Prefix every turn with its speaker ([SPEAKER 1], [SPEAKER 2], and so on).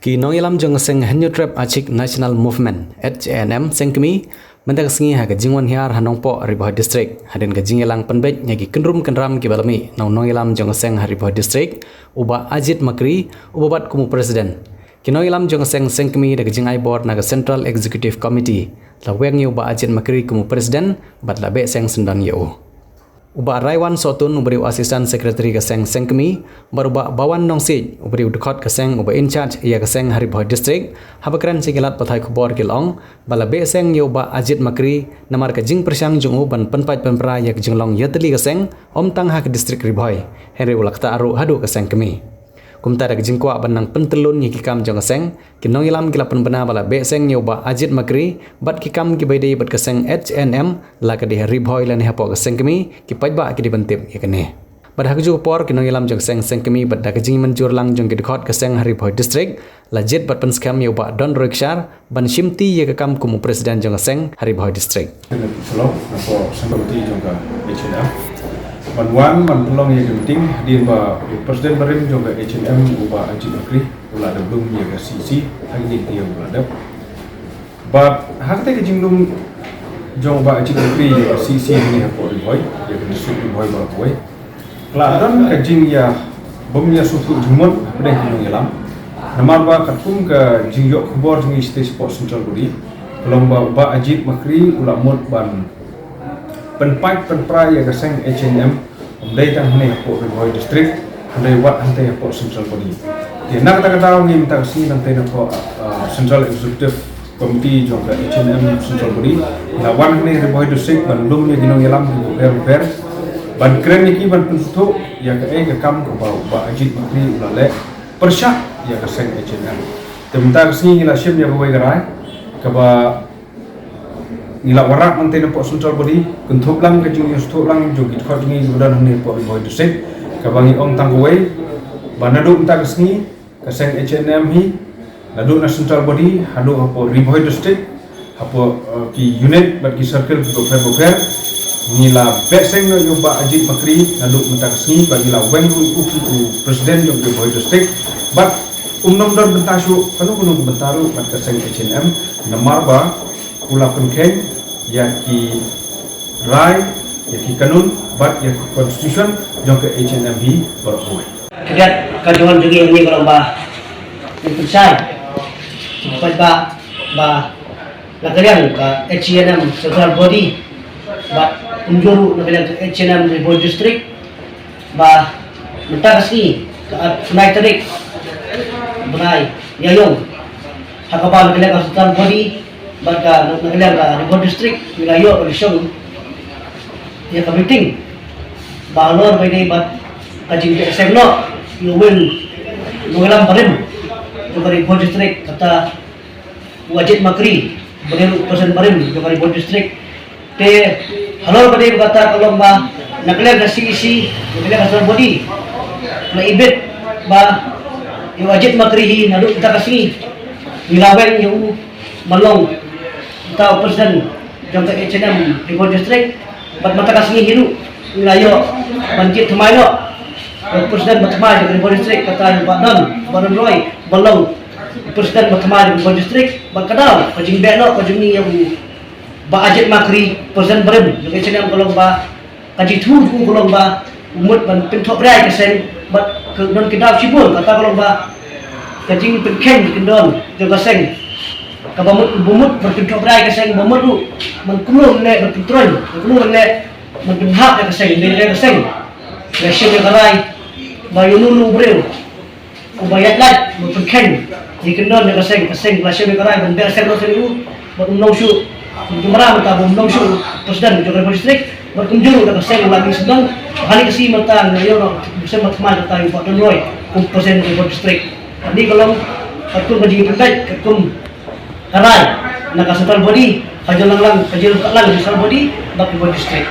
[SPEAKER 1] Ki nongilam jong seng Hanyu Trap Achik National Movement HNM sengkemi mentak sengi ha kajingwan hiar hanongpo Riboh District hadin kajingelang penbet nyagi kenrum kenram ki balami nongilam jong seng Riboh District uba Ajit Makri ubabat kumu presiden ki nongilam jong seng sengkemi da kajingai board naga Central Executive Committee la weng uba Ajit Makri kumu presiden bat labe seng sendan yeu uba Raiwan Sotun uberiu asisten sekretari keseng sengkemi baruba Bawan Nongsij uberiu dekot keseng uba in charge ia keseng Riboh District habakran sigilat pathai kubor kilong bala be seng uba Ajit Makri namar kajing persyang jungu ban penpat penpra ya kajinglong yateli keseng om tang hak distrik Riboh Henry ulakta aru hadu keseng kemi kumta da kajing kwa banang pentelun yi kikam jong keseng kinong ilam gila penbena bala be seng uba Ajit Makri bat kikam ki baidei bat keseng HNM la kadih Riboh lan hapo keseng kemi ki pajba ki dibentip ya kene bad hakju por kinong ilam jong seng kemi bat da kajing menjur lang jong ki dekot keseng Riboh District lajit bat penskam uba Don Rikshar ban shimti ya kekam kumu presiden jong seng Riboh District
[SPEAKER 2] tolong napo sangkoti jong ka HNM Manwan manpulong yang penting di Presiden Barim juga HNM ubah Ajit Makri ulah ada belum ya CC hari ini dia ulah ada. But hakte kejingdum jong ubah Ajit Makri ya CC ini apa Riboh ya distrik Riboh bawa. Keladon kejing ya bomnya suatu jumut pada yang ngilam. Namar ba katum ke jingyok kubor jingi state sport central budi. Kalau ubah Ajit Makri ulah mut ban penpai penprai ya keseng HNM umdai tang hane po Riboh District umdai wat hante po Central Body di nak kata ngi minta sini nanti po Central Executive Committee juga HNM Central Body lawan hane Riboh District ban belum ya ginong ilam repair ban keren iki ban pensutu ya ke kam ke bau ba Ajit Makri ulale persyak ya keseng HNM teminta sini ngila syem ya bawai garai ke ba nila warak mantai nampak Central Body kentuk lang kajing yang setuk lang jo kita kau jingi sudah ni nampak Riboh District kabangi ong tangguai banadu minta kesini keseng HNM hi nadu na Central Body hadu apa Riboh District apa ki unit bagi circle bukan nila beseng no yoba Ajit Makri nadu minta kesini bagi la weng presiden jo Riboh District but umnom dan bentasu kanu bentaru bat keseng HNM namar ba pula penkeng yaki rai yaki kanun bat yaki constitution jong ke HNM berhuai
[SPEAKER 3] kegiat kajuan juga ini kalau bah impensai cepat bah nakalian ke HNM Central Body bah unjuru nakalian ke HNM Riboh District bah minta kasih ke sunai terik benai yayong hakapan nakalian ke Central Body baka nakalian ka Riboh District wilayo koalisyon ya ka meeting balor pwede bat kajing SM no yuwin nungalam parim yung Riboh District kata Ajit Makri berilu persen parim yung Riboh District te halor pwede kata kalau ba nakalian ka CEC nakalian ka Central Body na ibit ba yung Ajit Makri nalu kita kasi wilawen yung malong tau presiden jong ke HNM Riboh District bat mata kasih hiru wilayo banjir themaino presiden batmai di Riboh District kata Pak Don Roy balong presiden batmai di Riboh District bat kadal kajing beno kajing ni yang ba Ajit Makri presiden berem jong HNM kolong ba kaji thu kolong ba umut ban pinthok rai kesen bat ke don kedau cibul kata kolong ba kajing penkeng kendon jong kaseng kabamut bumut berpintu berai keseng bumut lu mengkulung le berpintuan mengkulung le menghak keseng le keseng lesem yang karai bayu nulu breu ubayat lat berpinken dikendon keseng lesem yang karai ben besek lo selu berumnong syu jumra mata umnong syu presiden Riboh District berkunjung ke keseng lagi sedang hari kesi mata yo bisa matma tahu Pak Don Roy presiden Riboh District tadi kalau aku bagi pendek kekum karai nak Central Body kajian lang di Central Body bak Riboh District